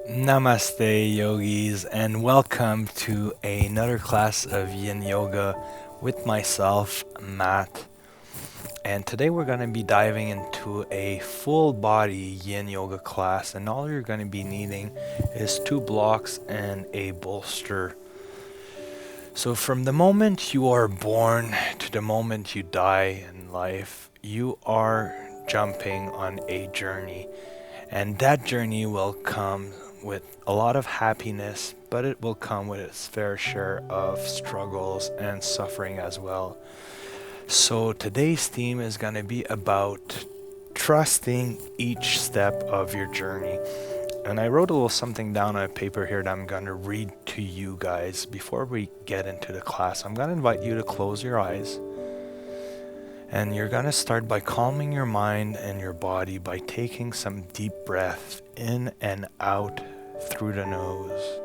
Namaste, yogis, and welcome to another class of Yin Yoga with myself, Matt. And today we're going to be diving into a full body Yin Yoga class, and all you're going to be needing is 2 blocks and a bolster. So, from the moment you are born to the moment you die in life, you are jumping on a journey. And that journey will come with a lot of happiness, but it will come with its fair share of struggles and suffering as well. So today's theme is going to be about trusting each step of your journey. And I wrote a little something down on a paper here that I'm going to read to you guys before we get into the class. I'm going to invite you to close your eyes. And you're going to start by calming your mind and your body by taking some deep breaths in and out through the nose.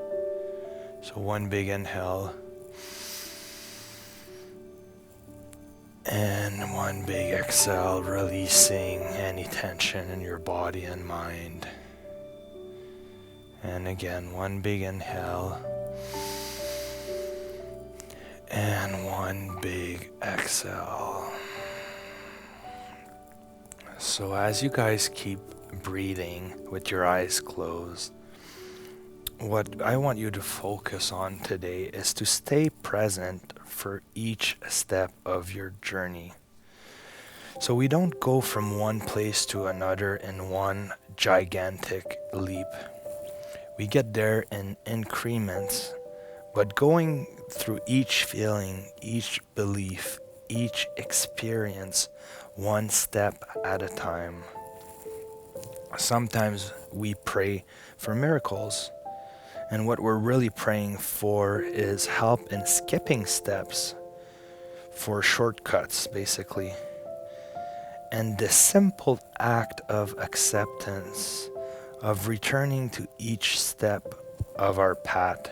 So one big inhale. And one big exhale, releasing any tension in your body and mind. And again, one big inhale. And one big exhale. So as you guys keep breathing with your eyes closed, what I want you to focus on today is to stay present for each step of your journey. So we don't go from one place to another in one gigantic leap. We get there in increments, but going through each feeling, each belief, each experience, one step at a time. Sometimes we pray for miracles, and what we're really praying for is help in skipping steps, for shortcuts basically. And the simple act of acceptance, of returning to each step of our path,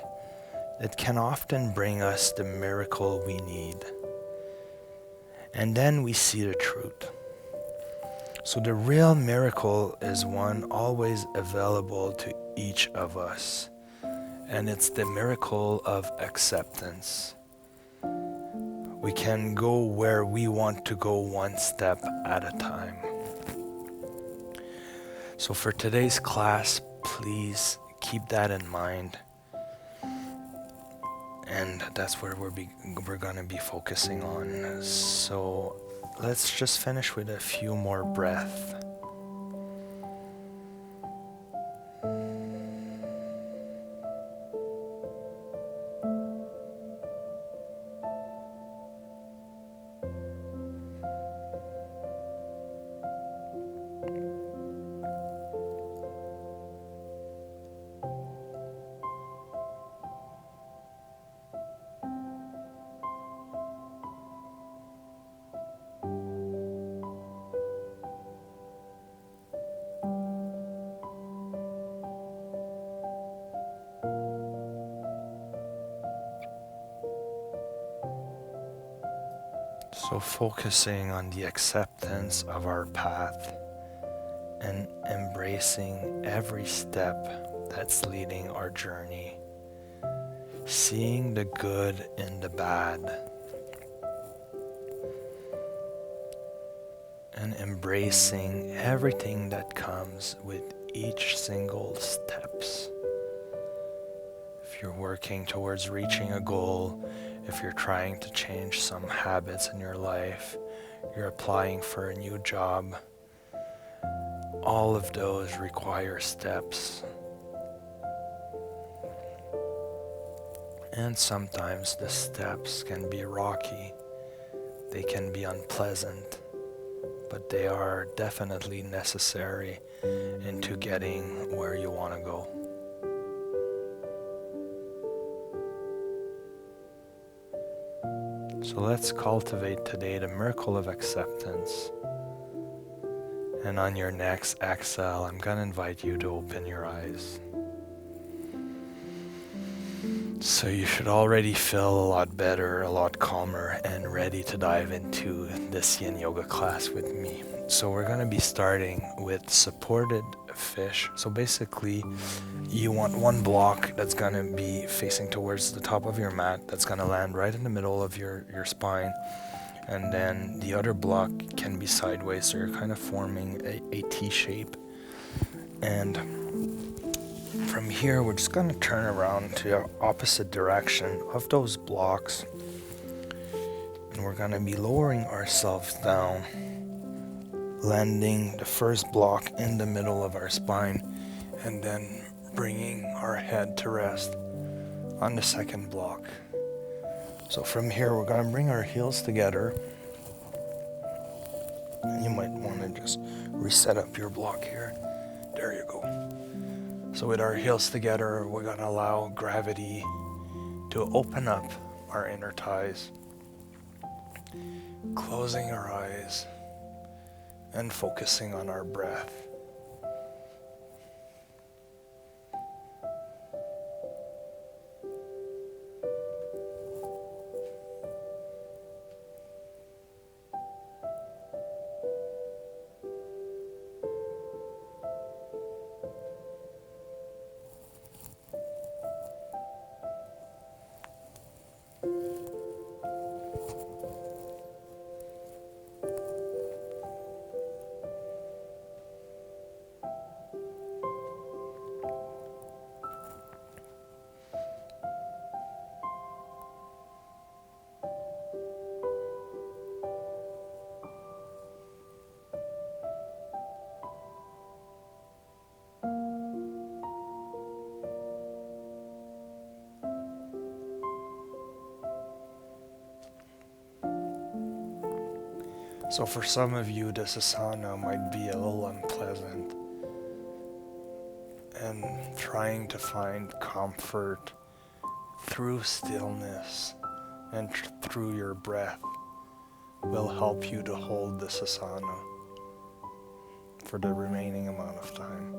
it can often bring us the miracle we need. And then we see the truth. So the real miracle is one always available to each of us. And it's the miracle of acceptance. We can go where we want to go one step at a time. So for today's class, please keep that in mind. And that's where we're going to be focusing on. So let's just finish with a few more breaths. So focusing on the acceptance of our path and embracing every step that's leading our journey. Seeing the good in the bad. And embracing everything that comes with each single steps. If you're working towards reaching a goal, if you're trying to change some habits in your life, you're applying for a new job, all of those require steps. And sometimes the steps can be rocky, they can be unpleasant, but they are definitely necessary into getting where you want to go. So let's cultivate today the miracle of acceptance. And on your next exhale, I'm going to invite you to open your eyes. So you should already feel a lot better, a lot calmer, and ready to dive into this Yin Yoga class with me. So we're going to be starting with supported fish. So basically, you want one block that's going to be facing towards the top of your mat, that's going to land right in the middle of your spine. And then the other block can be sideways, so you're kind of forming a T shape. And from here, we're just going to turn around to the opposite direction of those blocks. And we're going to be lowering ourselves down, landing the first block in the middle of our spine, and then bringing our head to rest on the second block. So from here, we're going to bring our heels together. And you might want to just reset up your block here. There you go. So with our heels together, we're going to allow gravity to open up our inner thighs, closing our eyes and focusing on our breath. So for some of you, this asana might be a little unpleasant, and trying to find comfort through stillness and through your breath will help you to hold this asana for the remaining amount of time.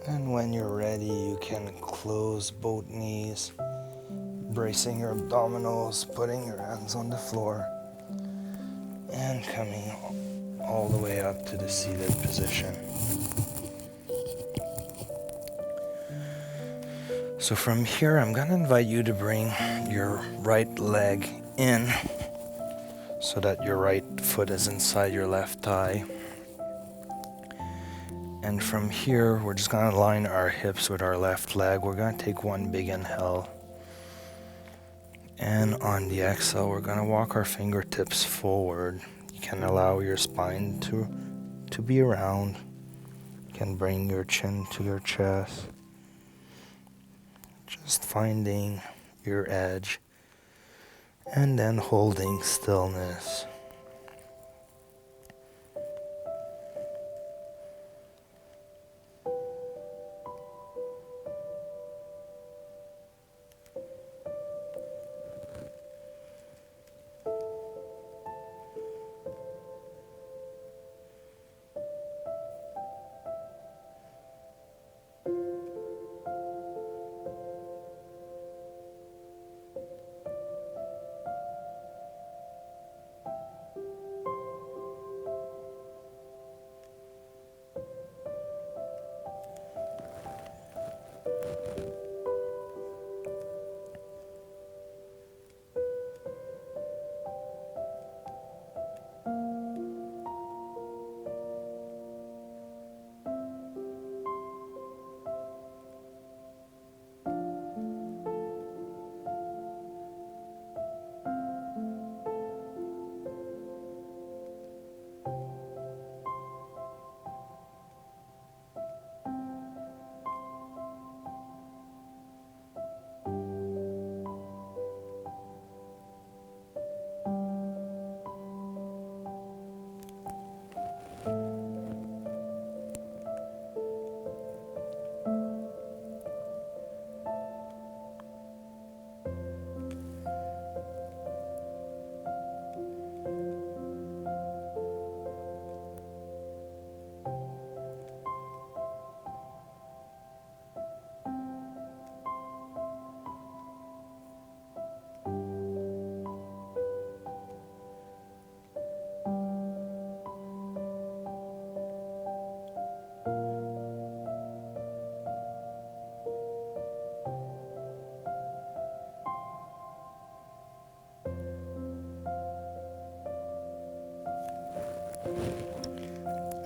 And when you're ready, you can close both knees, bracing your abdominals, putting your hands on the floor, and coming all the way up to the seated position. So from here, I'm going to invite you to bring your right leg in so that your right foot is inside your left thigh. And from here, we're just going to line our hips with our left leg. We're going to take one big inhale. And on the exhale, we're going to walk our fingertips forward. You can allow your spine to be round. You can bring your chin to your chest. Just finding your edge. And then holding stillness.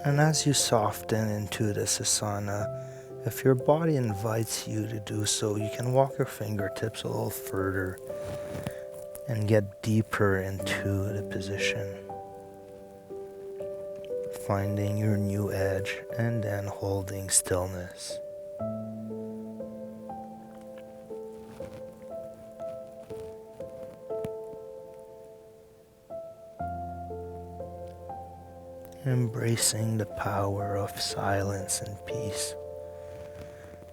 And as you soften into this asana, if your body invites you to do so, you can walk your fingertips a little further and get deeper into the position. Finding your new edge and then holding stillness. Embracing the power of silence and peace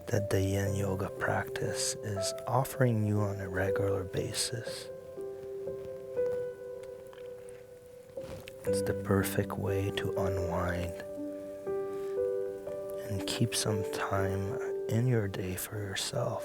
that the Yin Yoga practice is offering you on a regular basis. It's the perfect way to unwind and keep some time in your day for yourself.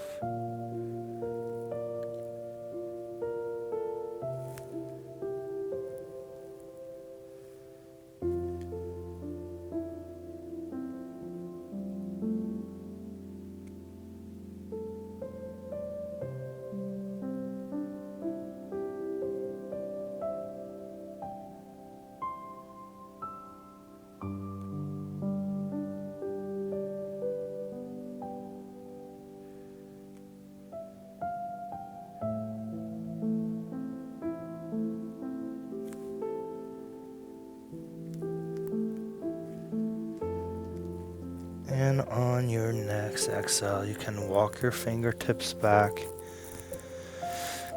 And on your next exhale, you can walk your fingertips back,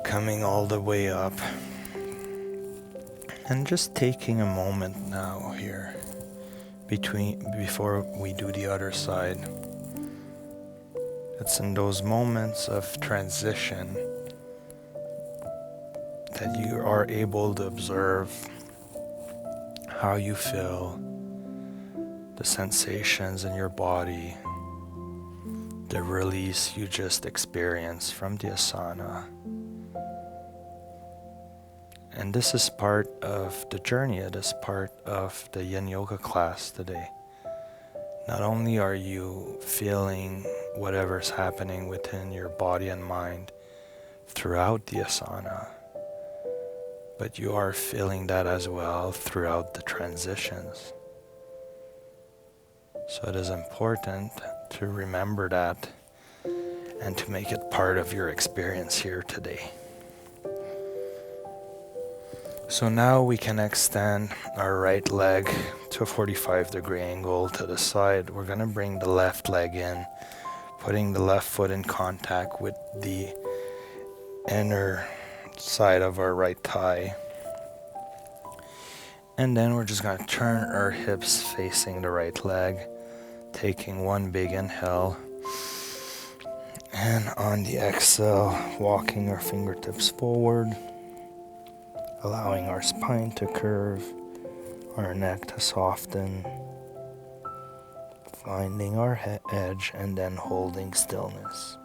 coming all the way up. And just taking a moment now here before we do the other side. It's in those moments of transition that you are able to observe how you feel, the sensations in your body, the release you just experienced from the asana. And this is part of the journey, it is part of the Yin Yoga class today. Not only are you feeling whatever's happening within your body and mind throughout the asana, but you are feeling that as well throughout the transitions. So it is important to remember that and to make it part of your experience here today. So now we can extend our right leg to a 45-degree angle to the side. We're going to bring the left leg in, putting the left foot in contact with the inner side of our right thigh. And then we're just going to turn our hips facing the right leg, taking one big inhale. And on the exhale, walking our fingertips forward, allowing our spine to curve, our neck to soften, finding our edge, and then holding stillness.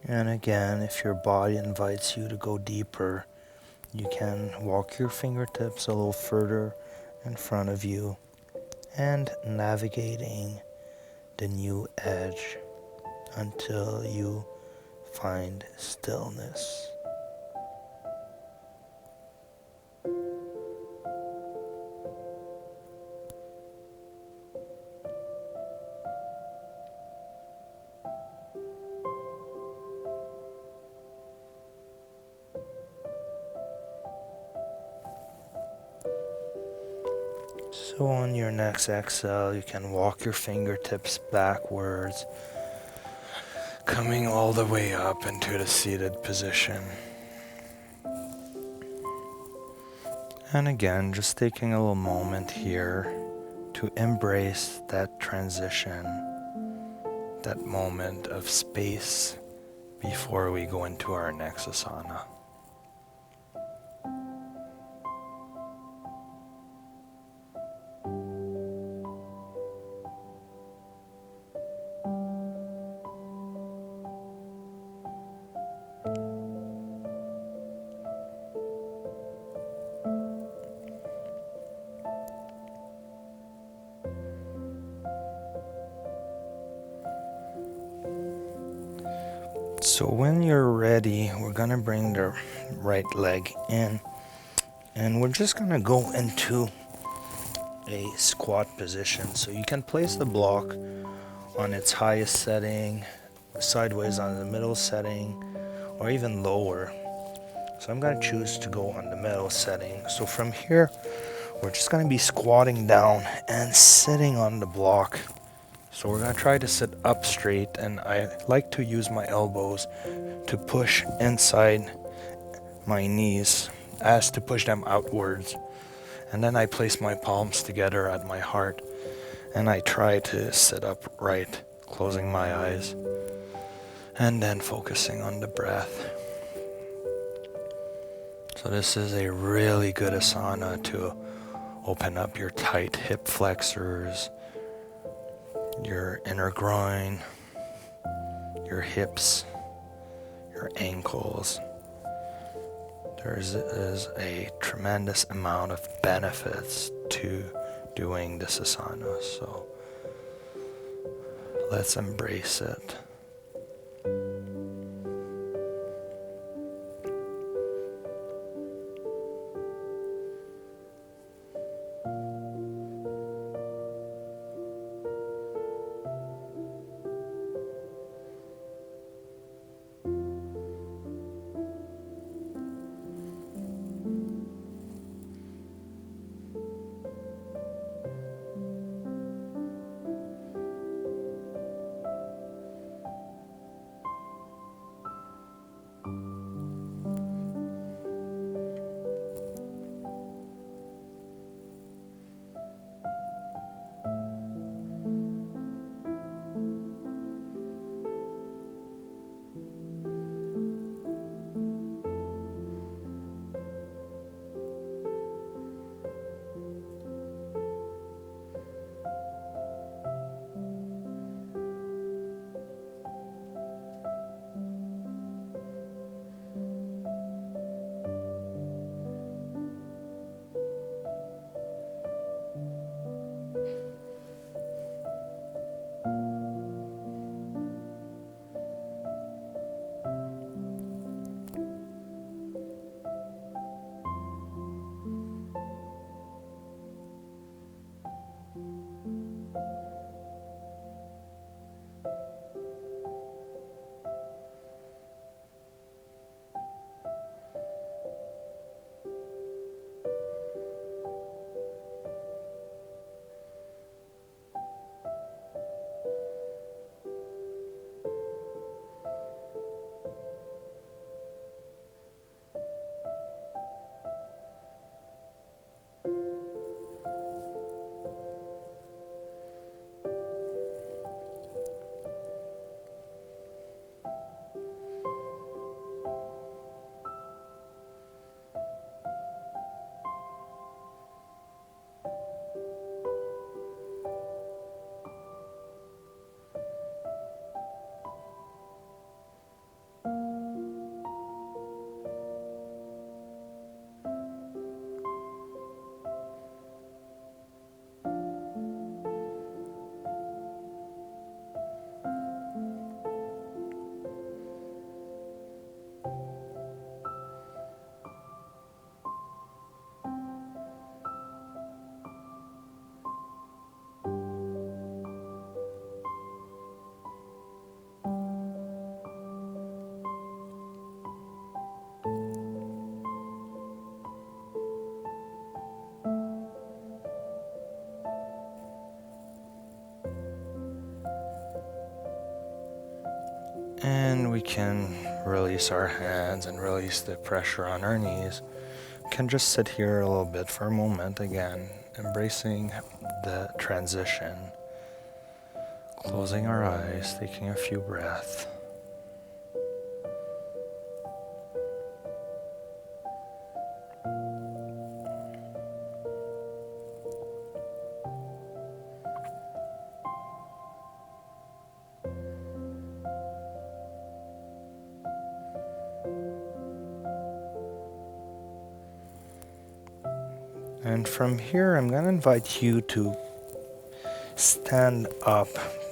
And again, if your body invites you to go deeper, you can walk your fingertips a little further in front of you and navigating the new edge until you find stillness. So on your next exhale, you can walk your fingertips backwards, coming all the way up into the seated position. And again, just taking a little moment here to embrace that transition, that moment of space before we go into our next asana. So when you're ready, we're going to bring the right leg in, and we're just going to go into a squat position. So you can place the block on its highest setting, sideways on the middle setting, or even lower. So I'm going to choose to go on the middle setting. So from here, we're just going to be squatting down and sitting on the block. So we're going to try to sit up straight, and I like to use my elbows to push inside my knees as to push them outwards. And then I place my palms together at my heart, and I try to sit upright, closing my eyes, and then focusing on the breath. So this is a really good asana to open up your tight hip flexors, your inner groin, your hips, your ankles. There is a tremendous amount of benefits to doing this asana, so let's embrace it. And we can release our hands and release the pressure on our knees. We can just sit here a little bit for a moment again, embracing the transition. Closing our eyes, taking a few breaths. And from here, I'm going to invite you to stand up,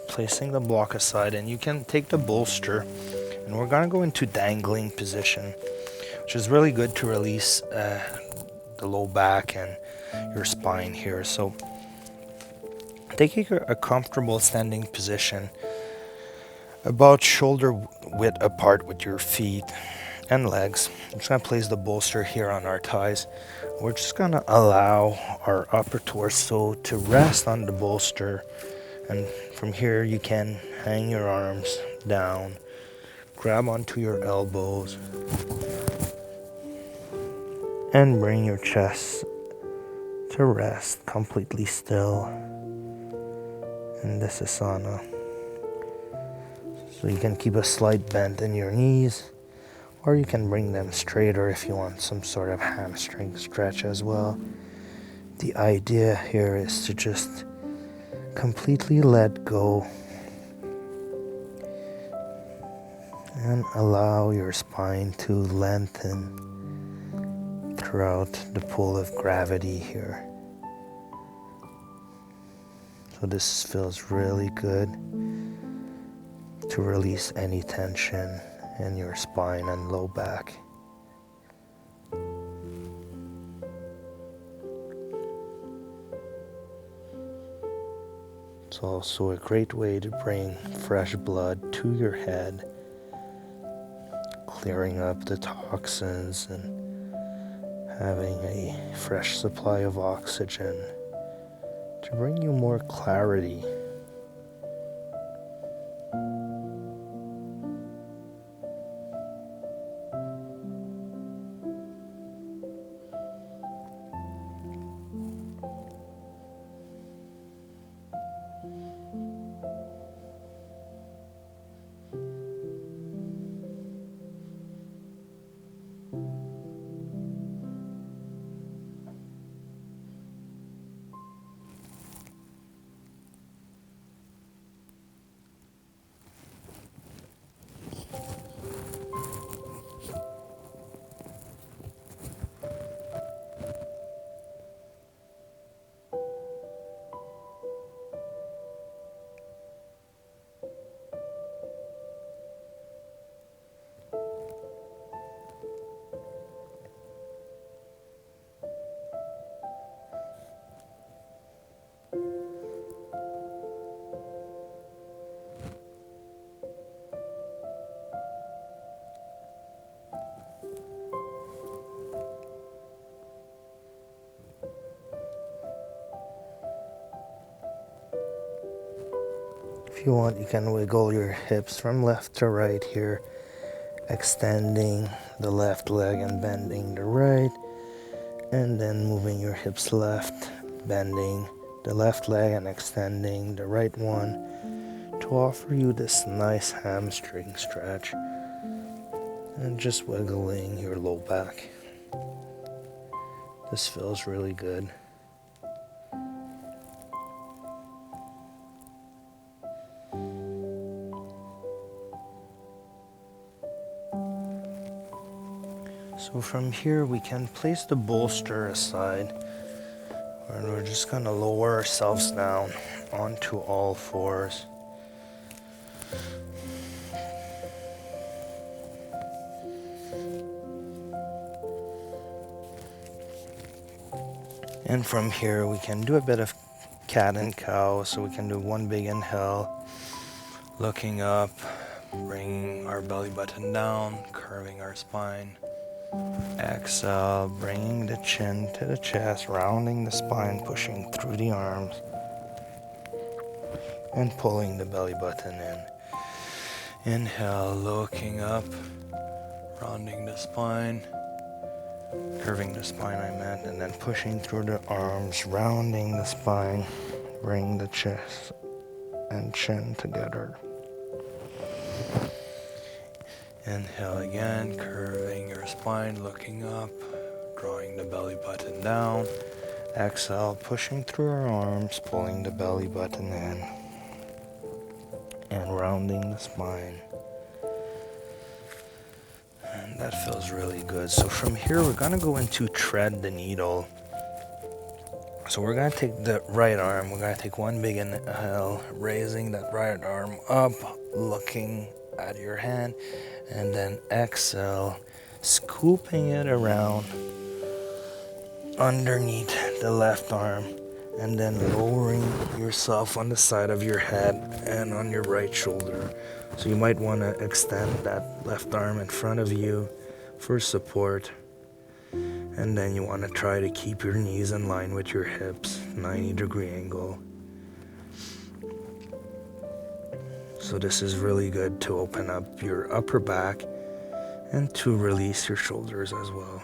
placing the block aside, and you can take the bolster, and we're going to go into dangling position, which is really good to release the low back and your spine here. So taking a comfortable standing position, about shoulder width apart with your feet and legs. I'm just going to place the bolster here on our thighs. We're just going to allow our upper torso to rest on the bolster, and from here you can hang your arms down, grab onto your elbows, and bring your chest to rest completely still in this asana. So you can keep a slight bend in your knees, or you can bring them straighter if you want some sort of hamstring stretch as well. The idea here is to just completely let go and allow your spine to lengthen throughout the pull of gravity here. So this feels really good to release any tension in your spine and low back. It's also a great way to bring fresh blood to your head, clearing up the toxins and having a fresh supply of oxygen to bring you more clarity. If you want, you can wiggle your hips from left to right here, extending the left leg and bending the right, and then moving your hips left, bending the left leg and extending the right one to offer you this nice hamstring stretch, and just wiggling your low back. This feels really good. So from here we can place the bolster aside, and we're just going to lower ourselves down onto all fours. And from here we can do a bit of cat and cow, so we can do one big inhale, looking up, bringing our belly button down, curving our spine. Exhale, bringing the chin to the chest, rounding the spine, pushing through the arms, and pulling the belly button in. Inhale, looking up, rounding the spine, curving the spine I meant, and then pushing through the arms, rounding the spine, bring the chest and chin together. Inhale again, curving your spine, looking up, drawing the belly button down. Exhale, pushing through our arms, pulling the belly button in, and rounding the spine. And that feels really good. So from here, we're gonna go into tread the needle. So we're gonna take the right arm, we're gonna take one big inhale, raising that right arm up, looking at your hand, and then exhale, scooping it around underneath the left arm, and then lowering yourself on the side of your head and on your right shoulder. So you might want to extend that left arm in front of you for support, and then you want to try to keep your knees in line with your hips, 90-degree angle. So this is really good to open up your upper back and to release your shoulders as well.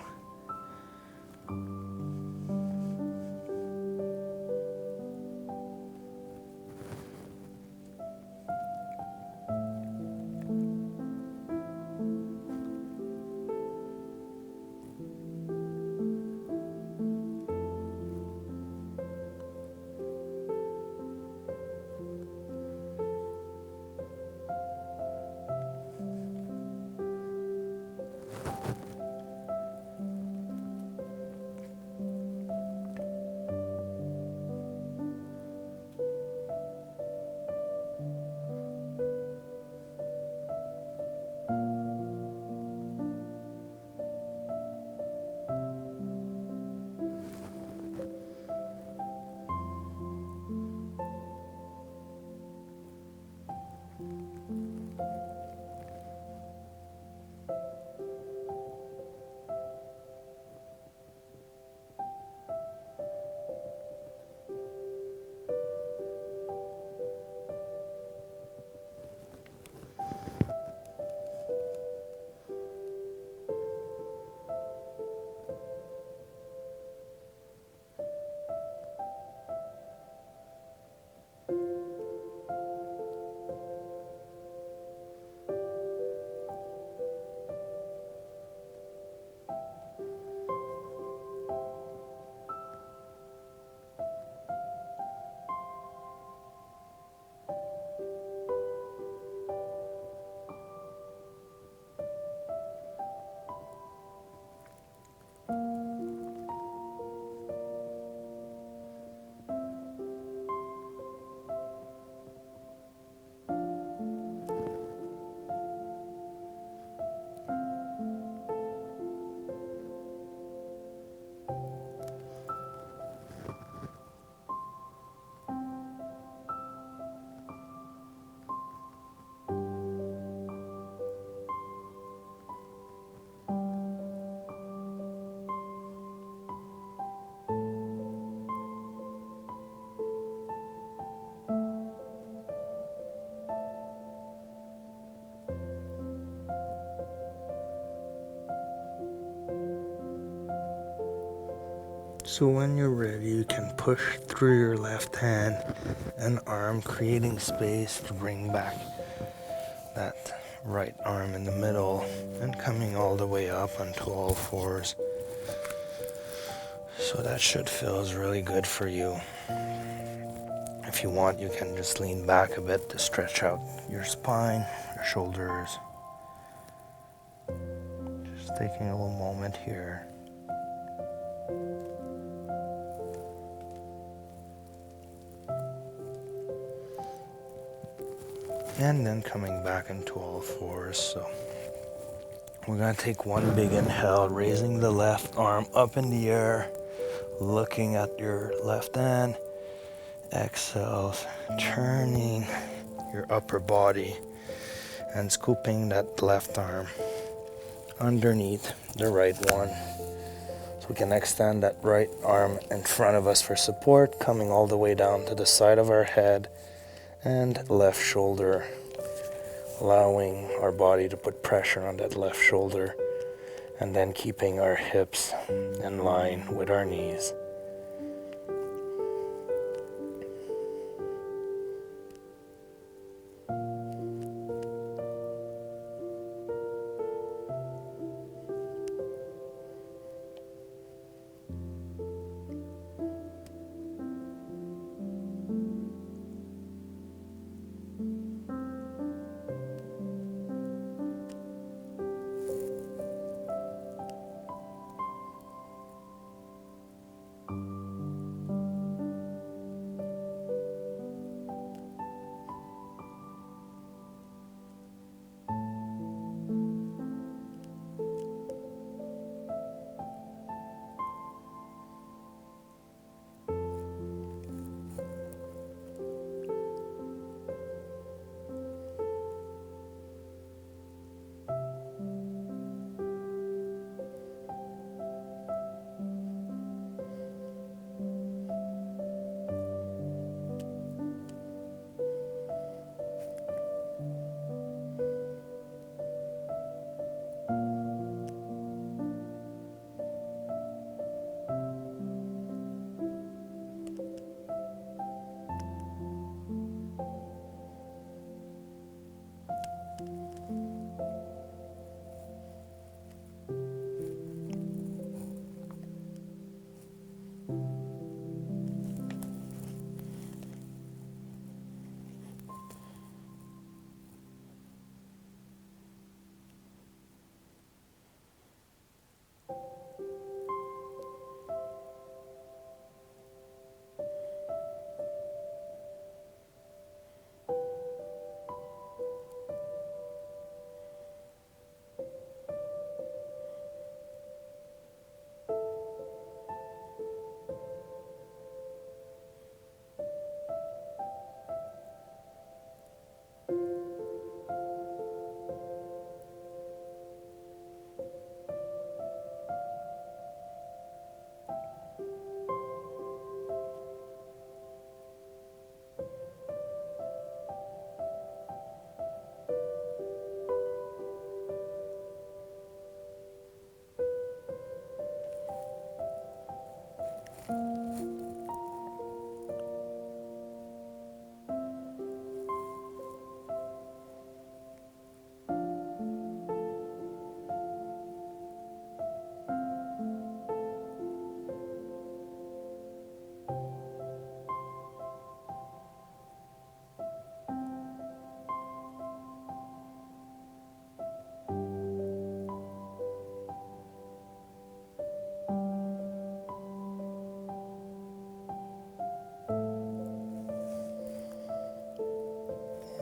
So when you're ready, you can push through your left hand and arm, creating space to bring back that right arm in the middle and coming all the way up onto all fours. So that should feel really good for you. If you want, you can just lean back a bit to stretch out your spine, your shoulders. Just taking a little moment here. And then coming back into all fours. So we're going to take one big inhale, raising the left arm up in the air, looking at your left hand. Exhale, turning your upper body and scooping that left arm underneath the right one. So we can extend that right arm in front of us for support, coming all the way down to the side of our head and left shoulder. allowing our body to put pressure on that left shoulder, and then keeping our hips in line with our knees.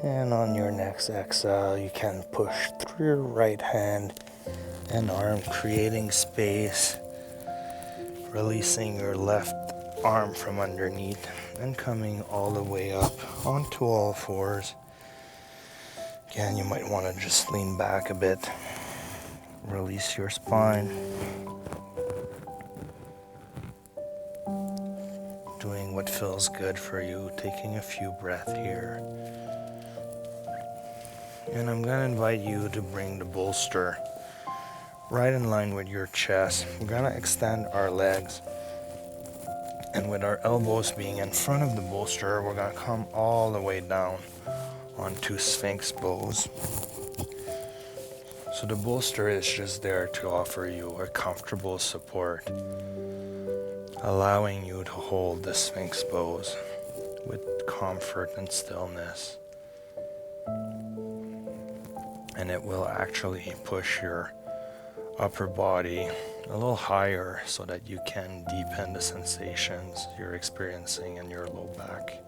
And on your next exhale, you can push through your right hand and arm, creating space, releasing your left arm from underneath and coming all the way up onto all fours. Again, you might want to just lean back a bit, release your spine, doing what feels good for you, taking a few breaths here. And I'm going to invite you to bring the bolster right in line with your chest. We're going to extend our legs, and with our elbows being in front of the bolster, we're going to come all the way down onto sphinx pose. So the bolster is just there to offer you a comfortable support, allowing you to hold the sphinx pose with comfort and stillness. And it will actually push your upper body a little higher so that you can deepen the sensations you're experiencing in your low back.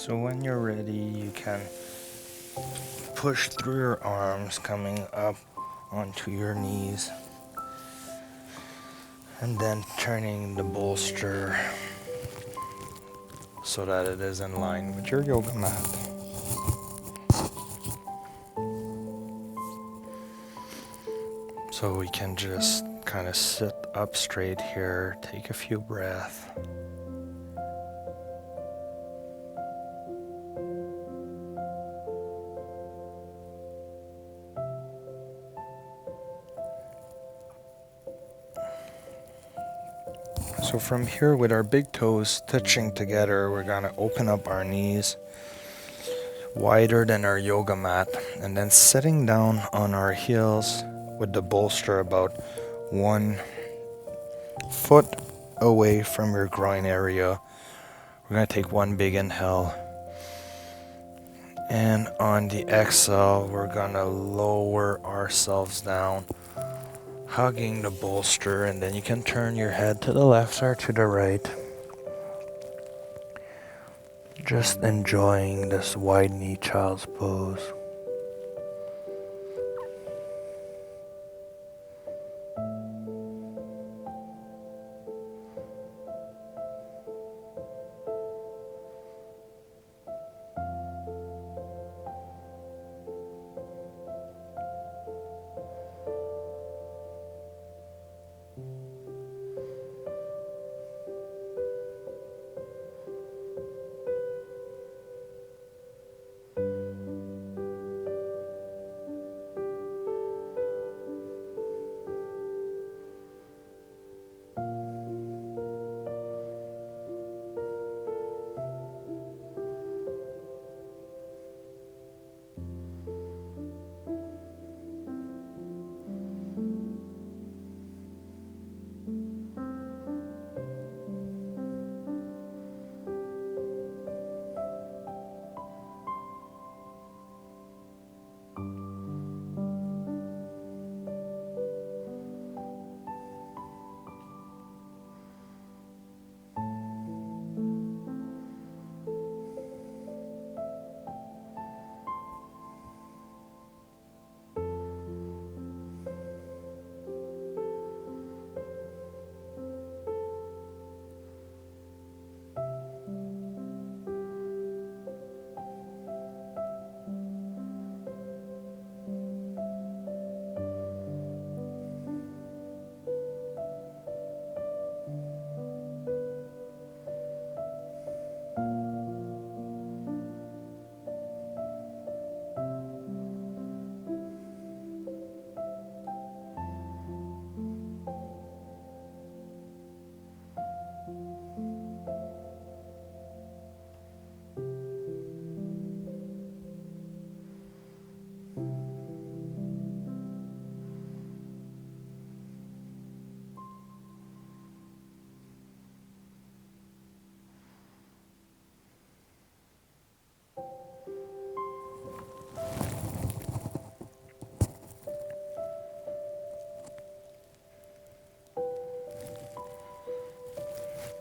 So when you're ready, you can push through your arms, coming up onto your knees, and then turning the bolster so that it is in line with your yoga mat. So we can just kind of sit up straight here, take a few breaths. So from here, with our big toes touching together, we're gonna open up our knees wider than our yoga mat, and then sitting down on our heels with the bolster about 1 foot away from your groin area. We're gonna take one big inhale, and on the exhale, we're gonna lower ourselves down, hugging the bolster, and then you can turn your head to the left or to the right. Just enjoying this wide knee child's pose.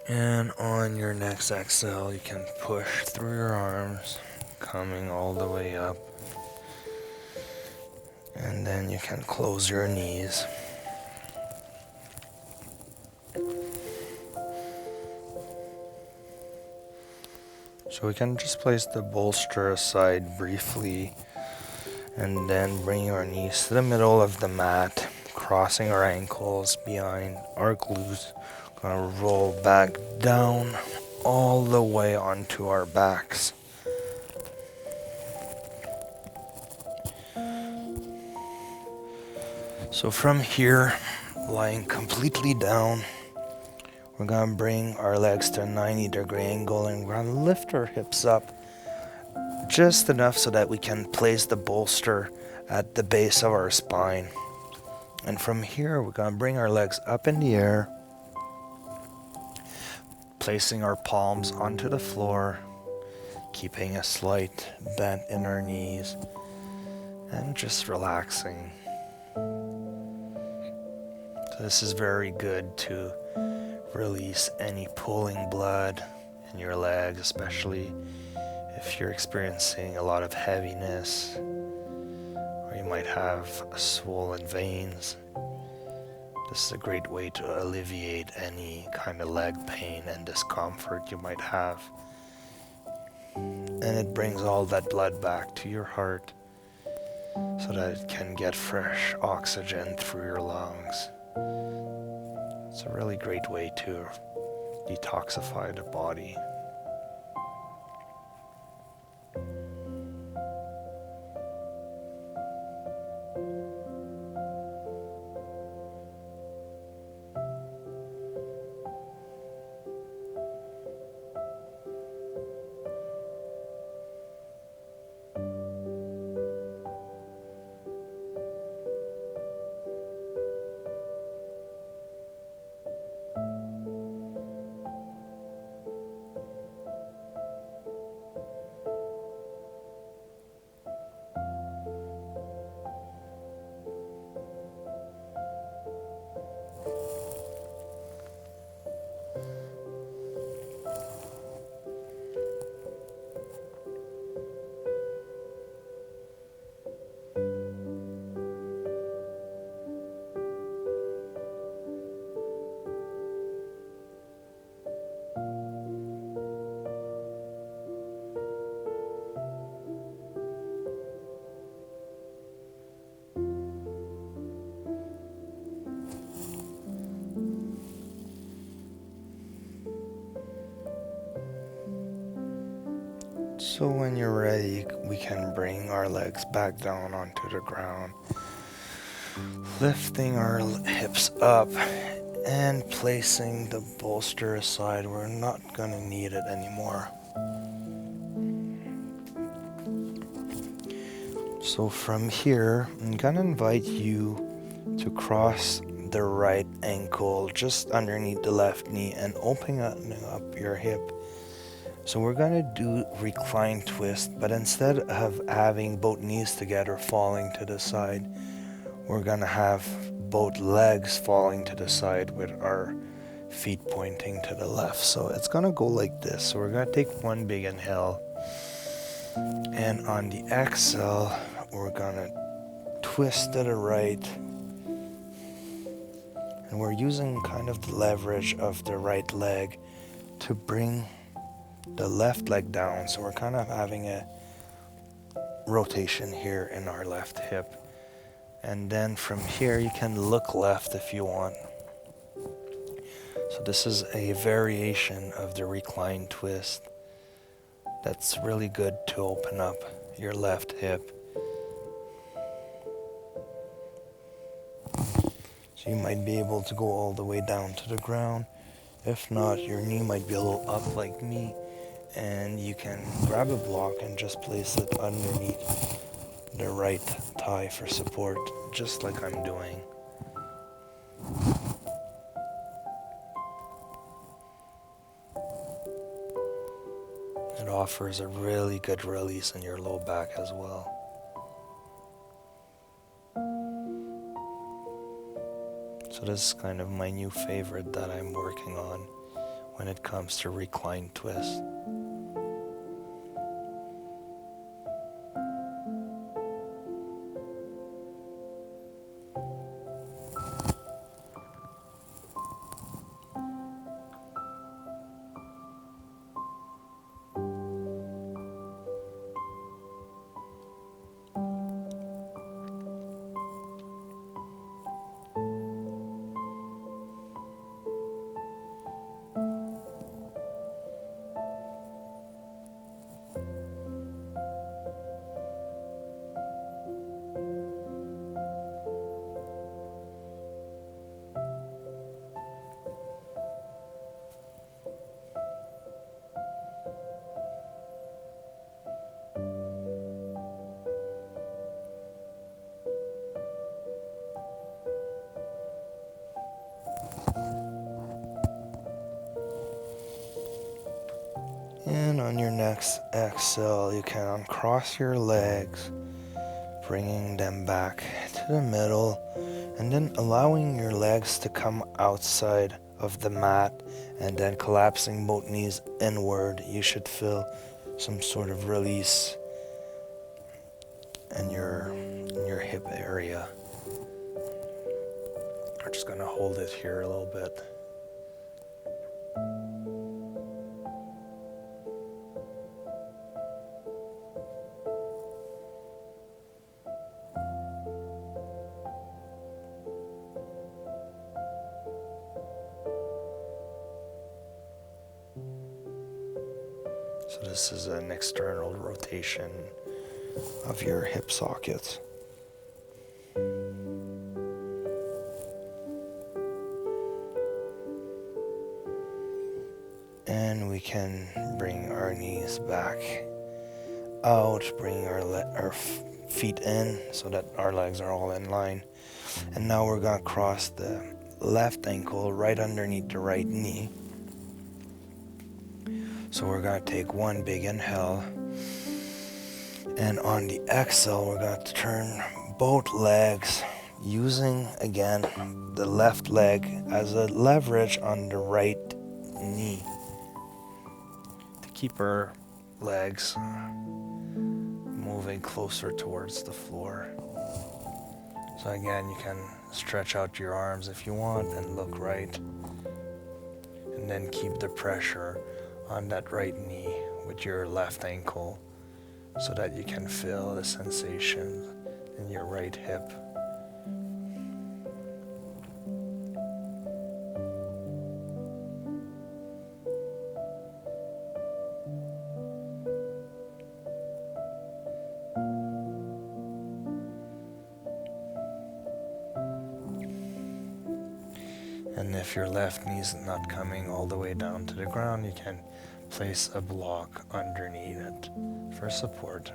And on your next exhale, you can push through your arms, coming all the way up. And then you can close your knees. So we can just place the bolster aside briefly, and then bring our knees to the middle of the mat, crossing our ankles behind our glutes. Gonna roll back down all the way onto our backs. So from here, lying completely down, we're gonna bring our legs to a 90-degree angle, and we're gonna lift our hips up just enough so that we can place the bolster at the base of our spine. And from here, we're gonna bring our legs up in the air, placing our palms onto the floor, keeping a slight bend in our knees, and just relaxing. So this is very good to release any pulling blood in your legs, especially If you're experiencing a lot of heaviness, or you might have swollen veins, this is a great way to alleviate any kind of leg pain and discomfort you might have. And it brings all that blood back to your heart so that it can get fresh oxygen through your lungs. It's a really great way to detoxify the body. So when you're ready, we can bring our legs back down onto the ground, lifting our hips up and placing the bolster aside. We're not going to need it anymore. So from here, I'm going to invite you to cross the right ankle just underneath the left knee and opening up your hip. So we're going to do reclined twist, but instead of having both knees together falling to the side, we're going to have both legs falling to the side with our feet pointing to the left. So it's going to go like this. So we're going to take one big inhale, and on the exhale, we're going to twist to the right, and we're using kind of the leverage of the right leg to bring the left leg down. So we're kind of having a rotation here in our left hip. And then from here you can look left if you want. So this is a variation of the reclined twist that's really good to open up your left hip. So you might be able to go all the way down to the ground. If not, your knee might be a little up like me, and you can grab a block and just place it underneath the right thigh for support, just like I'm doing. It offers a really good release in your low back as well. So this is kind of my new favorite that I'm working on when it comes to reclined twist. And on your next exhale, you can uncross your legs, bringing them back to the middle, and then allowing your legs to come outside of the mat, and then collapsing both knees inward. You should feel some sort of release in your hip area. We're just going to hold it here a little bit. So this is an external rotation of your hip sockets. And we can bring our knees back out, bring our feet in so that our legs are all in line. And now we're going to cross the left ankle right underneath the right knee. So we're going to take one big inhale, and on the exhale we're going to turn both legs using again the left leg as a leverage on the right knee to keep our legs moving closer towards the floor. So again, you can stretch out your arms if you want and look right, and then keep the pressure on that right knee with your left ankle so that you can feel the sensation in your right hip. And if your left knee is not coming all the way down to the ground, you can place a block underneath it for support.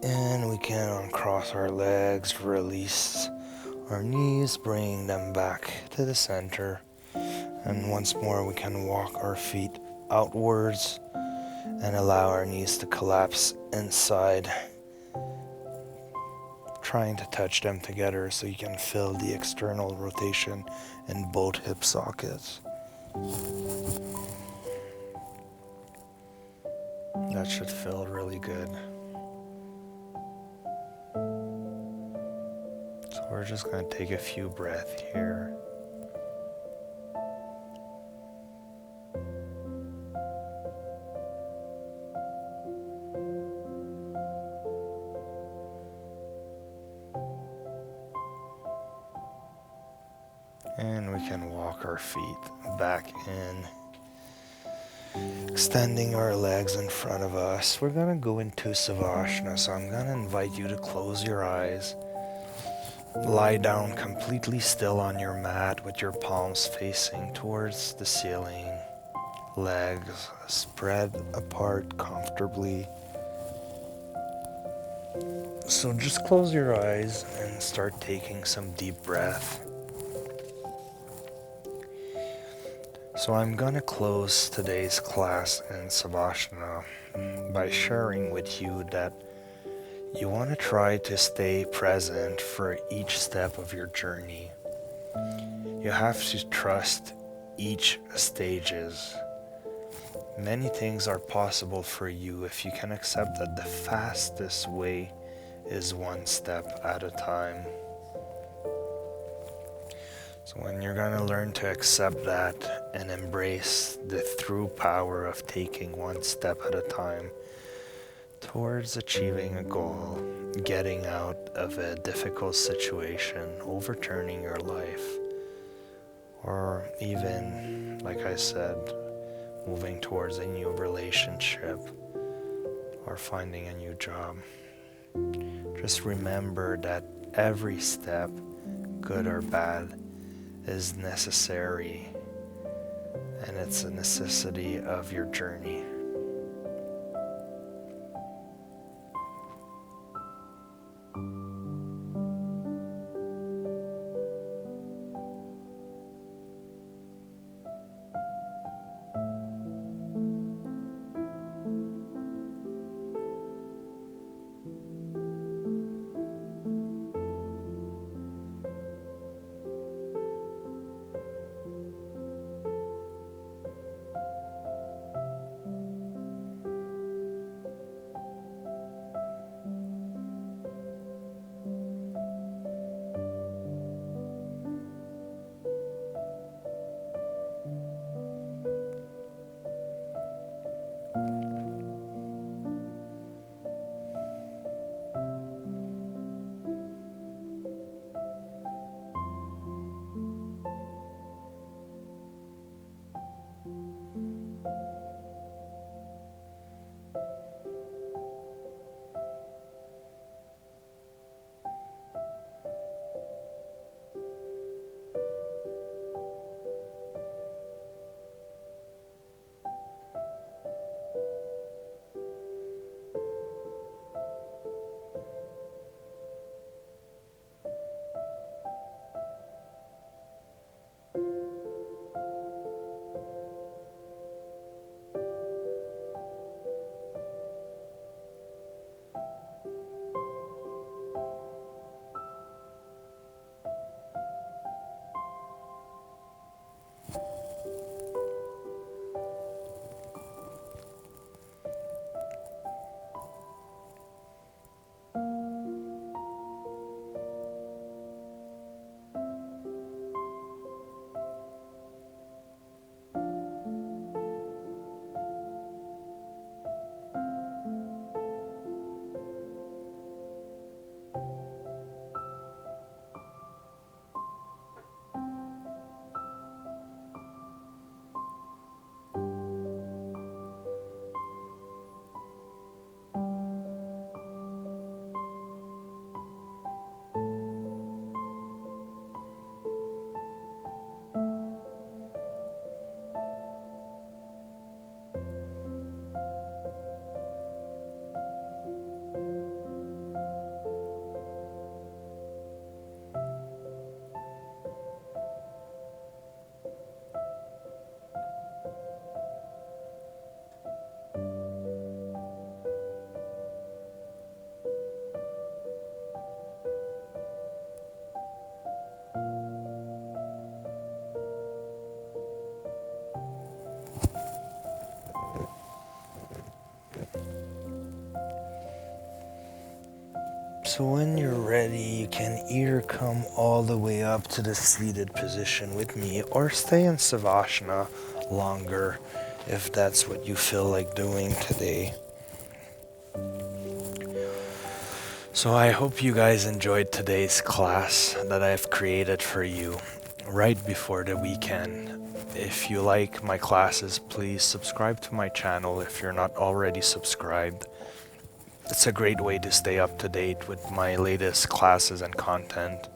And we can uncross our legs, release our knees, bring them back to the center. And once more we can walk our feet outwards and allow our knees to collapse inside, trying to touch them together so you can feel the external rotation in both hip sockets. That should feel really good. So we're just going to take a few breaths here. And we can walk our feet back in, extending our legs in front of us. We're going to go into Savasana, so I'm going to invite you to close your eyes. Lie down completely still on your mat with your palms facing towards the ceiling, legs spread apart comfortably. So just close your eyes and start taking some deep breath. So I'm gonna close today's class in Savasana by sharing with you that you want to try to stay present for each step of your journey. You have to trust each stages. Many things are possible for you if you can accept that the fastest way is one step at a time. So when you're going to learn to accept that and embrace the true power of taking one step at a time towards achieving a goal, getting out of a difficult situation, overturning your life, or even, like I said, moving towards a new relationship or finding a new job. Just remember that every step, good or bad, is necessary, and it's a necessity of your journey. So when you're ready, you can either come all the way up to the seated position with me or stay in Savasana longer if that's what you feel like doing today. So I hope you guys enjoyed today's class that I've created for you right before the weekend. If you like my classes, please subscribe to my channel if you're not already subscribed. It's a great way to stay up to date with my latest classes and content.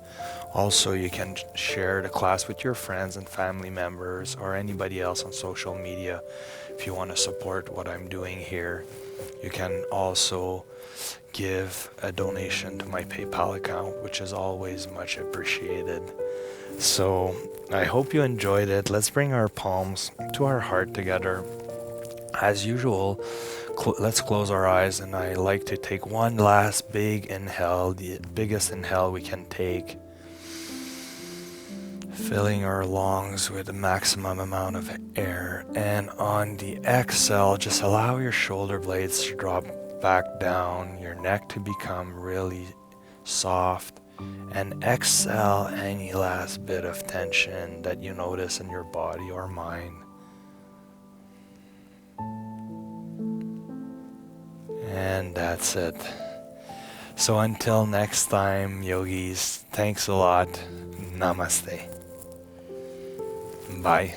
Also, you can share the class with your friends and family members or anybody else on social media if you want to support what I'm doing here. You can also give a donation to my PayPal account, which is always much appreciated. So I hope you enjoyed it. Let's bring our palms to our heart together. As usual, let's close our eyes, and I like to take one last big inhale, the biggest inhale we can take, filling our lungs with the maximum amount of air. And on the exhale, just allow your shoulder blades to drop back down, your neck to become really soft, and exhale any last bit of tension that you notice in your body or mind. And that's it. So until next time, yogis, thanks a lot. Namaste. Bye.